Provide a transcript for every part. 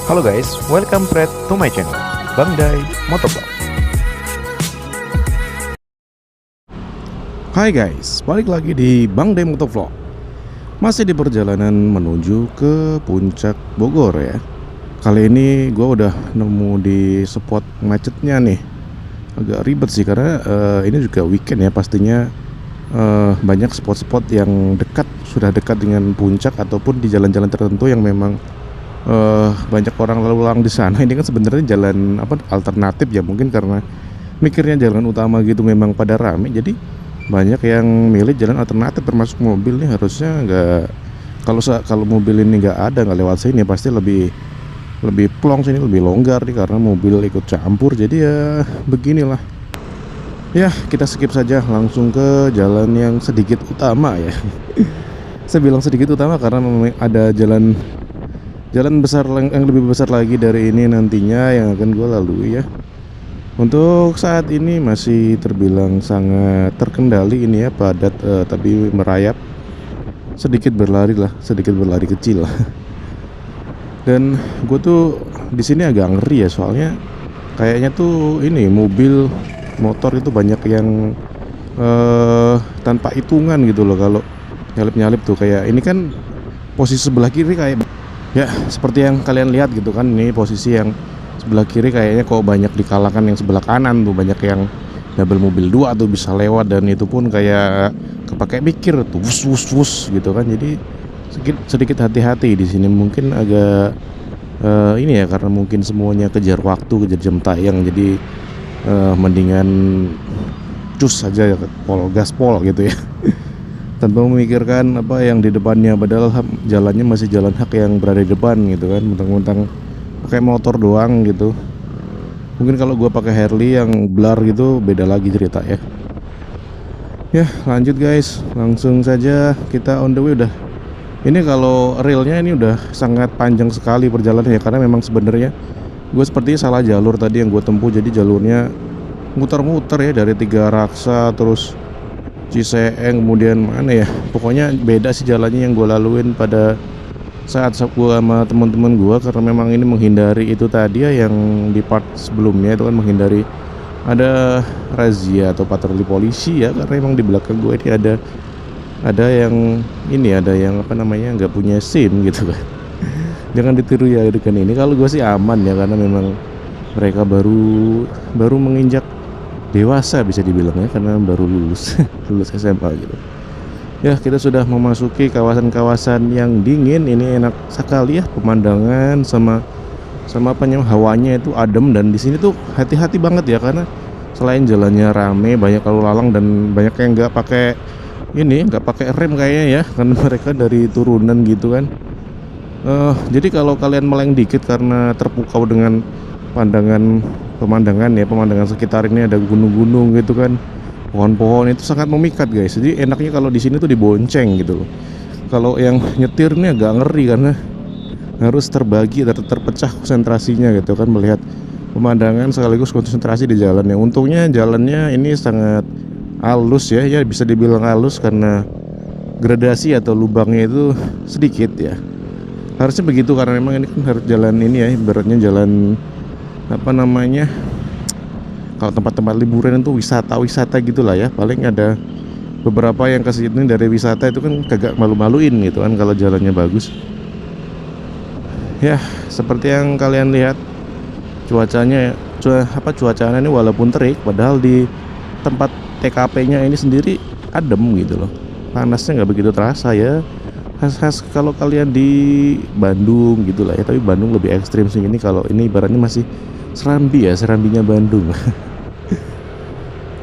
Halo guys, welcome back to my channel, Bang Dai Motovlog. Hai guys, balik lagi di Bang Dai Motovlog. Masih di perjalanan menuju ke puncak Bogor ya. Kali ini gue udah nemu di spot macetnya nih. Agak ribet sih karena ini juga weekend ya, pastinya banyak spot-spot yang sudah dekat dengan puncak ataupun di jalan-jalan tertentu yang memang banyak orang lalu lalang di sana. Ini kan sebenarnya jalan alternatif ya, mungkin karena mikirnya jalan utama gitu memang pada rame, jadi banyak yang milih jalan alternatif, termasuk mobil nih. Harusnya nggak, kalau mobil ini nggak lewat sini pasti lebih plong sini, lebih longgar nih karena mobil ikut campur. Jadi ya beginilah ya, kita skip saja langsung ke jalan yang sedikit utama ya. Saya bilang sedikit utama karena memang ada jalan besar yang lebih besar lagi dari ini nantinya yang akan gue lalui ya. Untuk saat ini masih terbilang sangat terkendali ini ya, padat tapi merayap, sedikit berlari kecil lah. Dan gue tuh di sini agak ngeri ya, soalnya kayaknya tuh ini mobil motor itu banyak yang tanpa hitungan gitu loh. Kalau nyalip tuh kayak ini kan posisi sebelah kiri kayak ya seperti yang kalian lihat gitu kan. Ini posisi yang sebelah kiri kayaknya kok banyak dikalahkan yang sebelah kanan tuh, banyak yang double mobil dua tuh bisa lewat, dan itu pun kayak kepake mikir tuh wus gitu kan. Jadi sedikit hati-hati di sini. Mungkin agak ini ya, karena mungkin semuanya kejar waktu, kejar jam tayang, jadi mendingan cus saja ya, gaspol gitu ya. Tanpa memikirkan apa yang di depannya, padahal jalannya masih jalan hak yang berada di depan gitu kan. Mentang-mentang pakai motor doang gitu. Mungkin kalau gua pakai Harley yang blur gitu beda lagi cerita ya. Ya lanjut guys, langsung saja kita on the way. Udah ini kalau realnya ini udah sangat panjang sekali perjalanannya ya, karena memang sebenarnya gue sepertinya salah jalur tadi yang gue tempuh. Jadi jalurnya muter-muter ya, dari Tiga Raksa terus Ciseeng, kemudian mana ya, pokoknya beda sih jalannya yang gue laluin pada saat gue sama teman-teman gue, karena memang ini menghindari itu tadi ya, yang di part sebelumnya itu kan menghindari ada razia atau patroli polisi ya, karena memang di belakang gue ini ada yang ini, ada yang apa namanya, nggak punya SIM gitu kan. Jangan ditiru ya dengan ini. Kalau gue sih aman ya, karena memang mereka baru menginjak dewasa bisa dibilang ya, karena baru lulus SMA gitu. Ya, kita sudah memasuki kawasan-kawasan yang dingin. Ini enak sekali ya pemandangan, sama apa namanya, hawanya itu adem. Dan di sini tuh hati-hati banget ya, karena selain jalannya rame, banyak lalu lalang dan banyak yang nggak pakai rem kayaknya ya, karena mereka dari turunan gitu kan. Jadi kalau kalian meleng dikit karena terpukau dengan pemandangan sekitar ini, ada gunung-gunung gitu kan, pohon-pohon itu sangat memikat guys. Jadi enaknya kalau di sini tuh dibonceng gitu loh. Kalau yang nyetir nih agak ngeri karena harus terbagi, terpecah konsentrasinya gitu kan, melihat pemandangan sekaligus konsentrasi di jalannya. Untungnya jalannya ini sangat halus ya, bisa dibilang halus karena gradasi atau lubangnya itu sedikit ya. Harusnya begitu karena memang ini kan harus jalan ini ya, ibaratnya jalan apa namanya, kalau tempat-tempat liburan itu wisata gitulah ya. Paling ada beberapa yang kesini dari wisata itu kan kagak malu-maluin gitu kan kalau jalannya bagus. Ya seperti yang kalian lihat, cuacanya ini walaupun terik, padahal di tempat TKP-nya ini sendiri adem gitu loh. Panasnya nggak begitu terasa ya, khas kalau kalian di Bandung gitulah ya. Tapi Bandung lebih ekstrim sih. Ini kalau ini ibaratnya masih serambinya Bandung.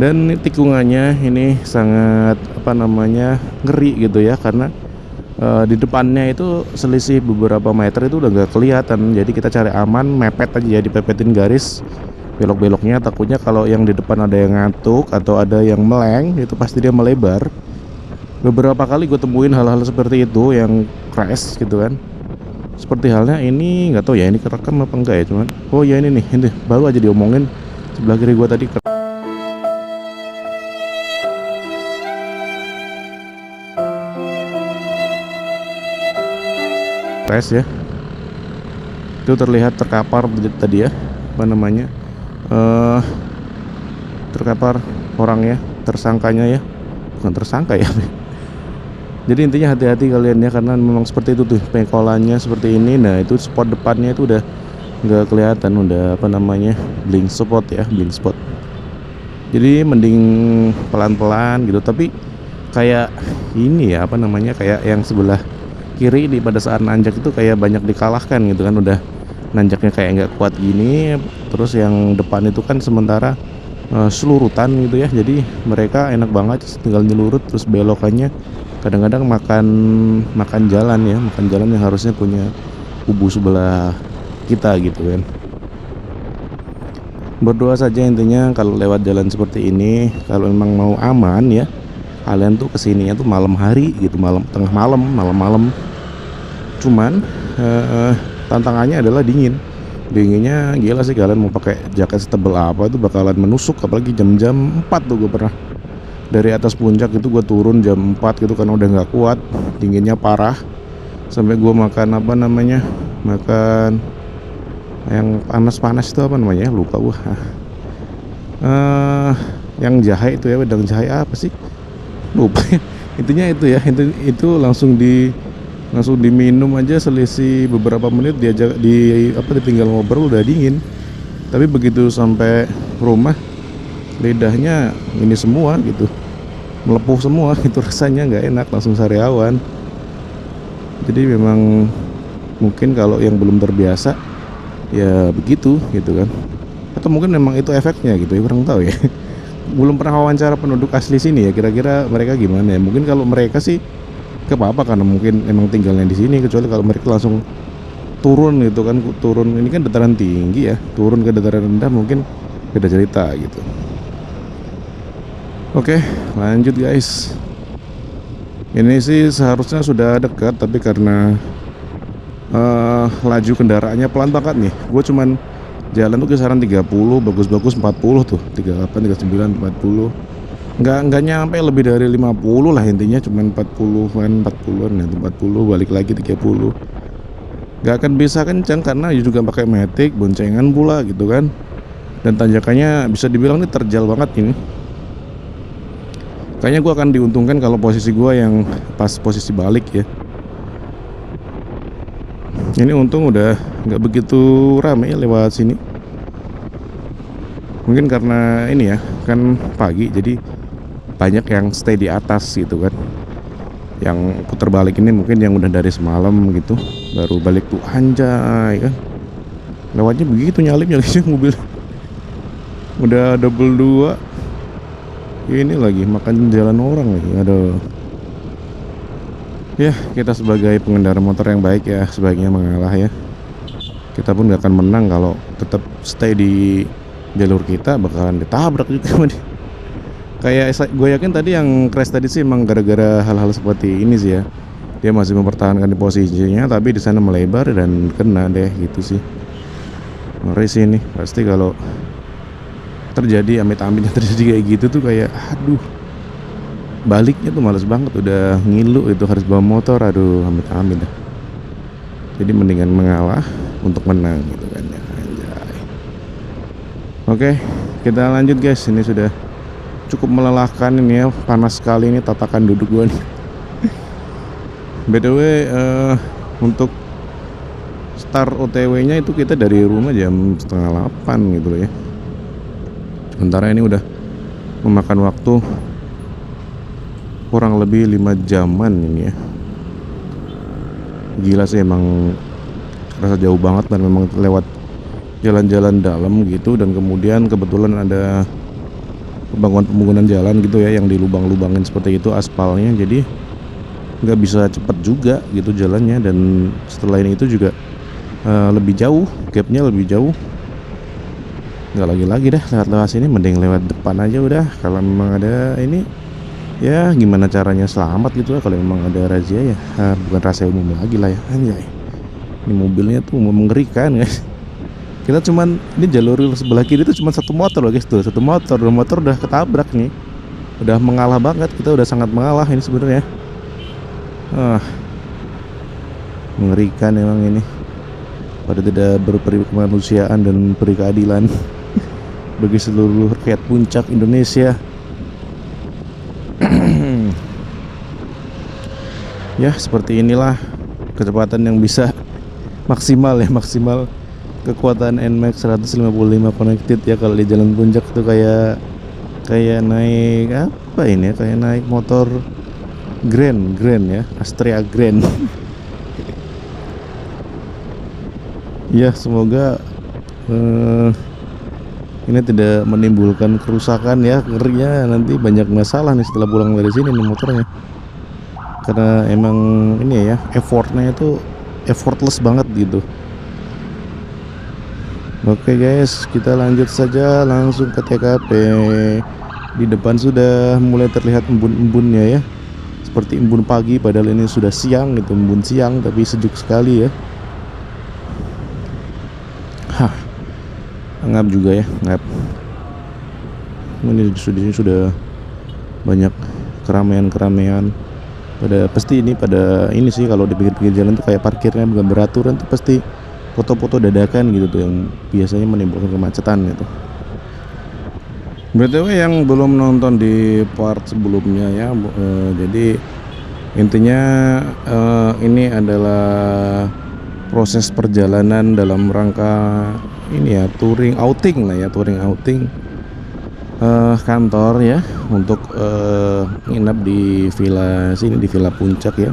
Dan tikungannya ini sangat apa namanya, ngeri gitu ya, karena di depannya itu selisih beberapa meter itu udah nggak kelihatan. Jadi kita cari aman, mepet aja ya, dipepetin garis belok-beloknya. Takutnya kalau yang di depan ada yang ngantuk atau ada yang meleng, itu pasti dia melebar. Beberapa kali gue temuin hal-hal seperti itu yang crash gitu kan. Seperti halnya ini, nggak tahu ya ini kerekam apa enggak ya, cuman oh ya ini baru aja diomongin sebelah kiri gue tadi crash ya. Itu terlihat terkapar tadi ya, apa namanya, terkapar orangnya, tersangkanya ya, bukan tersangka ya. Jadi intinya hati-hati kalian ya, karena memang seperti itu tuh pengkolannya seperti ini. Nah itu spot depannya itu udah nggak kelihatan, udah apa namanya, blind spot ya, blind spot. Jadi mending pelan-pelan gitu. Tapi kayak ini ya, apa namanya, kayak yang sebelah kiri di pada saat nanjak itu kayak banyak dikalahkan gitu kan, udah nanjaknya kayak nggak kuat gini. Terus yang depan itu kan sementara selurutan gitu ya, jadi mereka enak banget tinggal nyelurut. Terus belokannya kadang-kadang makan jalan ya, makan jalan yang harusnya punya kubu sebelah kita gitu kan. Berdoa saja intinya kalau lewat jalan seperti ini, kalau memang mau aman ya, kalian tuh kesininya tuh malam hari gitu, malam tengah malam. Cuman tantangannya adalah dinginnya gila sih. Kalian mau pakai jaket setebal apa itu bakalan menusuk, apalagi jam-jam 4 tuh. Gue pernah dari atas puncak itu gue turun jam 4 gitu kan, udah nggak kuat, dinginnya parah. Sampai gue makan apa namanya, makan yang panas-panas itu apa namanya, lupa gue. Yang jahe itu ya, wedang jahe apa sih, lupa ya. Intinya itu ya, itu langsung diminum aja, selisih beberapa menit ditinggal ngobrol udah dingin. Tapi begitu sampai rumah lidahnya ini semua gitu, melepuh semua itu, rasanya nggak enak, langsung sariawan. Jadi memang mungkin kalau yang belum terbiasa ya begitu gitu kan, atau mungkin memang itu efeknya gitu ya, kurang tahu ya. Belum pernah wawancara penduduk asli sini ya, kira-kira mereka gimana ya. Mungkin kalau mereka sih gak apa-apa karena mungkin emang tinggalnya di sini, kecuali kalau mereka langsung turun gitu kan, turun ini kan dataran tinggi ya, turun ke dataran rendah mungkin beda cerita gitu. Oke, lanjut guys. Ini sih seharusnya sudah dekat, tapi karena laju kendaraannya pelan banget nih. Gue cuman jalan tuh kisaran 30, bagus-bagus 40 tuh, 38, 39, 40. Nggak nyampe lebih dari 50 lah intinya, cuman 40-an ya, 40 balik lagi 30. Nggak akan bisa kencang karena juga pakai matic, boncengan pula gitu kan. Dan tanjakannya bisa dibilang ini terjal banget ini. Kayaknya gue akan diuntungkan kalau posisi gue yang pas posisi balik ya. Ini untung udah nggak begitu ramai lewat sini. Mungkin karena ini ya, kan pagi jadi banyak yang stay di atas gitu kan. Yang putar balik ini mungkin yang udah dari semalam gitu, baru balik tuh, anjay kan. Lewatnya begitu nyalipnya guys, mobil udah double 2. Ini lagi makan jalan orang lagi, aduh. Ya, kita sebagai pengendara motor yang baik ya sebaiknya mengalah ya. Kita pun gak akan menang kalau tetap stay di jalur kita, bakalan ditabrak juga sama dia. Kayak gue yakin tadi yang crash tadi sih emang gara-gara hal-hal seperti ini sih ya. Dia masih mempertahankan di posisinya, tapi di sana melebar dan kena deh gitu sih. Ngeri sih ini, pasti kalau terjadi amit-amit yang terjadi kayak gitu tuh kayak aduh. Baliknya tuh males banget, udah ngilu itu harus bawa motor, aduh amit-amit dah. Jadi mendingan mengalah untuk menang gitu kan ya. Anjay. Oke, kita lanjut guys. Ini sudah cukup melelahkan ini ya, panas sekali ini tatakan duduk gua nih. BTW untuk start OTW-nya itu kita dari rumah jam 7:30 gitu loh ya. Sementara ini udah memakan waktu kurang lebih 5 jaman ini ya. Gila sih, emang rasa jauh banget dan memang lewat jalan-jalan dalam gitu. Dan kemudian kebetulan ada pembangunan jalan gitu ya, yang dilubang-lubangin seperti itu aspalnya, jadi nggak bisa cepet juga gitu jalannya. Dan setelah ini itu juga lebih jauh, gapnya lebih jauh. Nggak lagi dah lewat sini, mending lewat depan aja udah. Kalau memang ada ini ya gimana caranya selamat gitu lah, kalau memang ada razia ya bukan rahasia umum lagi lah ya. Anjay, ini mobilnya tuh mengerikan guys. Kita cuman, ini jalur sebelah kiri itu cuma satu motor loh guys, tuh satu motor, dua motor udah ketabrak nih, udah mengalah banget, kita udah sangat mengalah ini sebenarnya. Mengerikan emang ini. pada tidak berperi kemanusiaan dan beri keadilan bagi seluruh rakyat puncak Indonesia. Ya seperti inilah kecepatan yang bisa maksimal kekuatan NMAX 155 connected ya. Kalau di jalan puncak itu kayak naik apa ini ya, kayak naik motor Grand ya, Astrea Grand. Ya semoga ini tidak menimbulkan kerusakan ya, ngerinya nanti banyak masalah nih setelah pulang dari sini nih motornya, karena emang ini ya effortnya itu effortless banget gitu. Oke guys, kita lanjut saja langsung ke TKP. Di depan sudah mulai terlihat embun-embunnya ya, seperti embun pagi padahal ini sudah siang gitu, embun siang tapi sejuk sekali ya. Ngap juga ya, ngap. Ini sudah banyak keramaian. Pasti ini pada ini sih, kalau di pinggir-pinggir jalan tuh kayak parkirnya bukan beraturan tuh, pasti foto-foto dadakan gitu tuh yang biasanya menimbulkan kemacetan gitu. BTW yang belum nonton di part sebelumnya ya, jadi intinya ini adalah proses perjalanan dalam rangka ini ya, touring outing kantor ya, untuk nginap di villa sini, di Villa Puncak ya.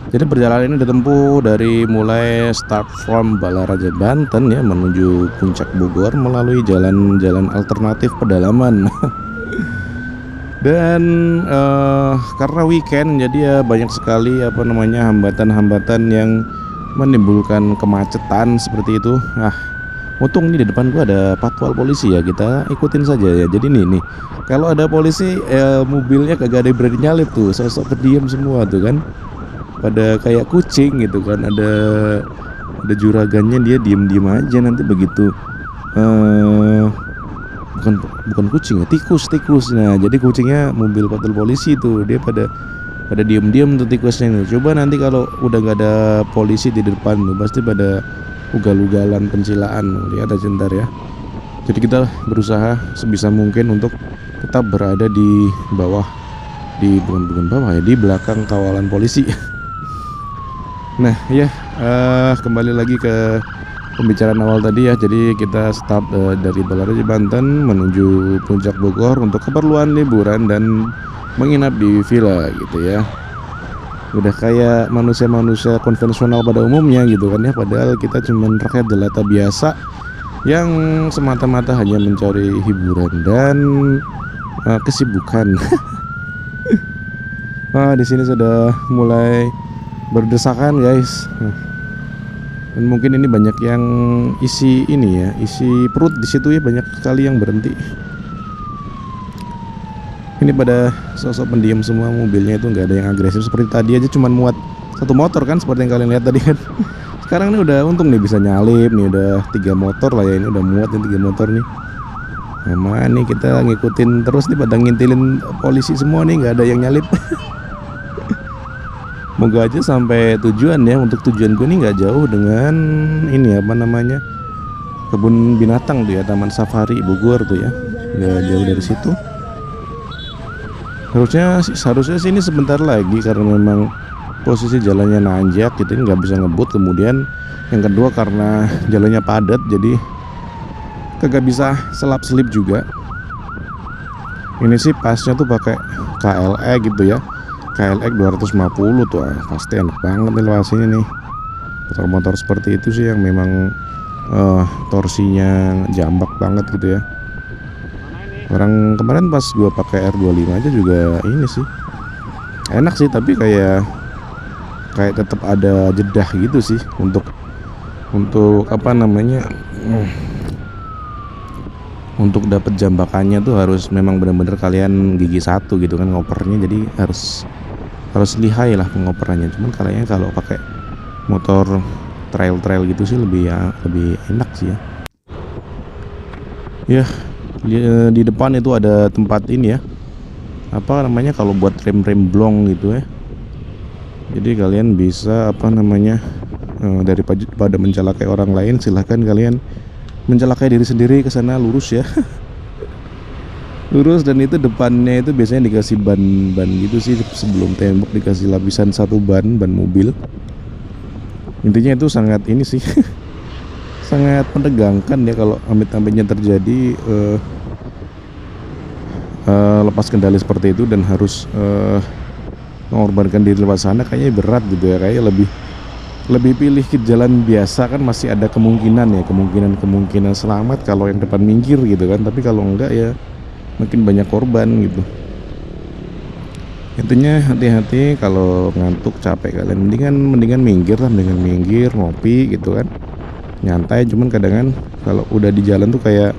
Jadi perjalanan ini ditempuh dari mulai start from Balaraja Banten ya menuju Puncak Bogor melalui jalan-jalan alternatif pedalaman. Dan karena weekend jadi ya banyak sekali hambatan-hambatan yang menimbulkan kemacetan seperti itu. Untung nih di depan gua ada patwal polisi ya, kita ikutin saja ya. Jadi nih kalau ada polisi mobilnya kagak ada yang berani nyalip tuh, sosok pendiam semua tuh kan, pada kayak kucing gitu kan. Ada juragannya, dia diem aja, nanti begitu bukan kucing ya, tikus. Nah jadi kucingnya mobil patroli polisi tuh, dia pada diem tuh tikusnya nih. Coba nanti kalau udah gak ada polisi di depan tuh pasti pada ugal-ugalan pencilaan, lihat aja ntar ya. Jadi kita berusaha sebisa mungkin untuk tetap berada di bawah, bukan bawah ya, di belakang kawalan polisi. Nah ya, kembali lagi ke pembicaraan awal tadi ya. Jadi kita start dari Balaraja Banten menuju Puncak Bogor untuk keperluan liburan dan menginap di villa gitu ya. Udah kayak manusia-manusia konvensional pada umumnya gitu kan ya, padahal kita cuman rakyat jelata biasa yang semata-mata hanya mencari hiburan dan kesibukan. Di sini sudah mulai berdesakan guys. Dan mungkin ini banyak yang isi perut di situ ya, banyak sekali yang berhenti. Ini pada sosok pendiam semua, mobilnya itu nggak ada yang agresif seperti tadi aja, cuman muat satu motor kan, seperti yang kalian lihat tadi kan. Sekarang ini udah untung nih bisa nyalip nih, udah 3 motor lah ya, ini udah muat nih 3 motor nih. Nih kita ngikutin terus nih, pada ngintilin polisi semua nih, nggak ada yang nyalip. Moga aja sampai tujuan ya. Untuk tujuan gue nih nggak jauh dengan ini kebun binatang tuh ya, Taman Safari Bogor tuh ya, nggak jauh dari situ. Harusnya sini sebentar lagi, karena memang posisi jalannya nanjak gitu, nggak bisa ngebut. Kemudian yang kedua karena jalannya padat, jadi kagak bisa selap-selip juga. Ini sih pasnya tuh pakai KLE gitu ya, KLE 250 tuh, pasti enak banget nih lewat sini nih. Motor-motor seperti itu sih yang memang torsinya jambak banget gitu ya. Orang kemarin pas gua pakai R25 aja juga ini sih enak sih, tapi kayak tetap ada jedah gitu sih untuk untuk dapat jambakannya tuh harus memang benar-benar kalian gigi satu gitu kan ngopernya, jadi harus lihai lah pengoperannya. Cuman kayaknya kalau pakai motor trail gitu sih lebih enak sih ya. Di depan itu ada tempat ini ya, kalau buat rem blong gitu ya. Jadi kalian bisa Daripada mencelakai orang lain, silahkan kalian mencelakai diri sendiri. Ke sana lurus ya. Lurus, dan itu depannya itu biasanya dikasih ban gitu sih, sebelum tembok dikasih lapisan satu ban mobil. Intinya itu sangat ini sih sangat menegangkan ya kalau amit-amitnya terjadi lepas kendali seperti itu dan harus mengorbankan diri lewat sana. Kayaknya berat gitu ya, kayak lebih pilih ke jalan biasa, kan masih ada kemungkinan selamat kalau yang depan minggir gitu kan. Tapi kalau enggak ya makin banyak korban gitu. Intinya hati-hati kalau ngantuk capek kalian, mendingan minggir ngopi gitu kan, nyantai. Cuman kadang kalau udah di jalan tuh kayak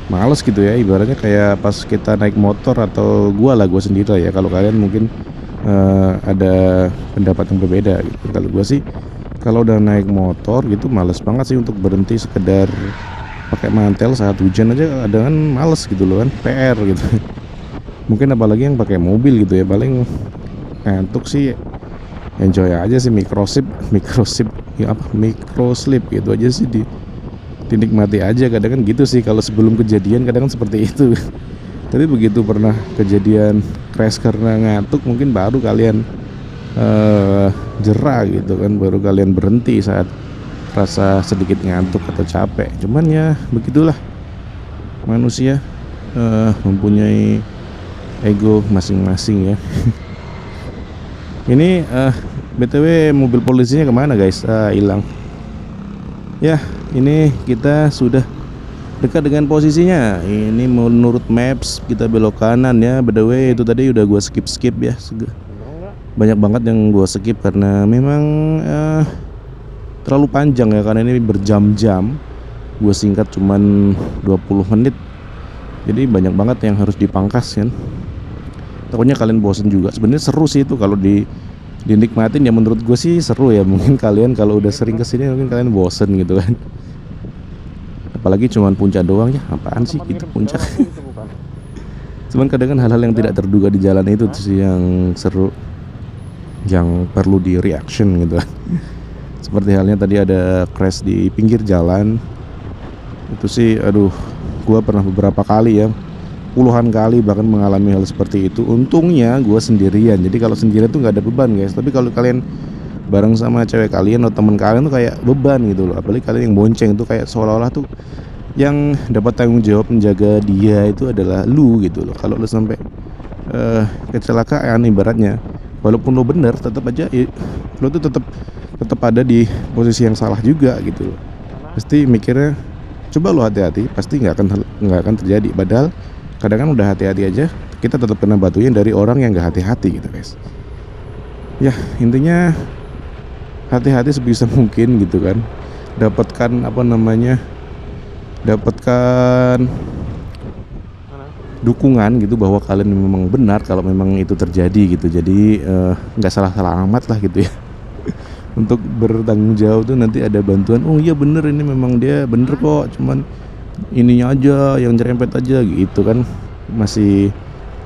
males gitu ya, ibaratnya kayak pas kita naik motor, atau gua sendiri lah ya. Kalau kalian mungkin ada pendapat yang berbeda gitu. Kalau gua sih kalau udah naik motor gitu males banget sih untuk berhenti sekedar pakai mantel saat hujan aja, kadang males gitu loh kan, PR gitu. Mungkin apalagi yang pakai mobil gitu ya, paling ngantuk sih enjoy aja sih, microslip ya, microslip gitu aja sih, dinikmati aja. Kadang gitu sih kalau sebelum kejadian, kadang seperti itu. Tapi begitu pernah kejadian crash karena ngantuk, mungkin baru kalian jera gitu kan, baru kalian berhenti saat rasa sedikit ngantuk atau capek. Cuman ya begitulah, manusia mempunyai ego masing-masing ya. Ini BTW mobil polisinya kemana guys? Hilang. Ya, ini kita sudah dekat dengan posisinya. Ini menurut maps kita belok kanan ya. BTW itu tadi udah gua skip ya. Banyak banget yang gua skip karena memang terlalu panjang ya, karena ini berjam-jam. Gue singkat cuman 20 menit. Jadi banyak banget yang harus dipangkas kan. Takutnya kalian bosen juga. Sebenarnya seru sih itu kalau dinikmatin ya, menurut gue sih seru ya. Mungkin kalian kalau udah sering kesini mungkin kalian bosen gitu kan. Apalagi cuman puncak doang ya. Apaan sih gitu puncak. Cuman kadang hal-hal yang tidak terduga di jalan itu sih yang seru, yang perlu di reaction gitu kan. Seperti halnya tadi ada crash di pinggir jalan. Itu sih aduh, gue pernah beberapa kali ya, puluhan kali bahkan mengalami hal seperti itu. Untungnya gue sendirian, jadi kalau sendirian tuh gak ada beban guys. Tapi kalau kalian bareng sama cewek kalian atau teman kalian tuh kayak beban gitu loh. Apalagi kalian yang bonceng tuh kayak seolah-olah tuh yang dapat tanggung jawab menjaga dia itu adalah lu gitu loh. Kalau lu sampai kecelakaan ibaratnya, walaupun lu bener, tetap aja lu tuh tetap ada di posisi yang salah juga gitu loh. Pasti mikirnya coba lo hati-hati, pasti nggak akan terjadi. Padahal kadang udah hati-hati aja, kita tetap kena batunya dari orang yang nggak hati-hati gitu guys. Ya intinya hati-hati sebisa mungkin gitu kan. Dapatkan dukungan gitu bahwa kalian memang benar kalau memang itu terjadi gitu. Jadi nggak salah alamat lah gitu ya. Untuk bertanggung jawab tuh nanti ada bantuan. Oh iya bener, ini memang dia bener kok, cuman ininya aja yang nyerempet aja gitu kan. Masih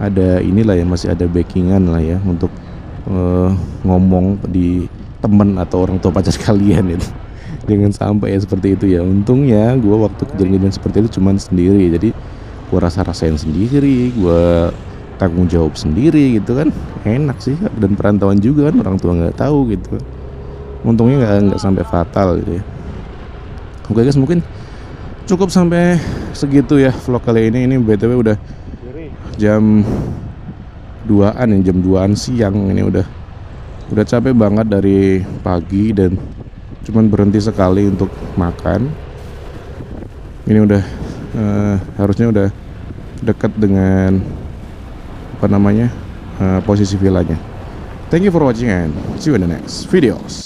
ada inilah ya, masih ada backingan lah ya untuk ngomong di teman atau orang tua pacar kalian itu. Jangan sampai ya seperti itu ya. Untungnya gue waktu kejadian seperti itu cuman sendiri, jadi gue rasain sendiri, gue tanggung jawab sendiri gitu kan. Enak sih, dan perantauan juga kan, orang tua nggak tahu gitu. Untungnya nggak sampai fatal gitu ya. Oke guys, mungkin cukup sampai segitu ya vlog kali ini. Ini BTW udah jam 2an siang. Ini udah capek banget dari pagi dan cuman berhenti sekali untuk makan. Ini udah harusnya udah dekat dengan posisi villanya. Thank you for watching and see you in the next videos.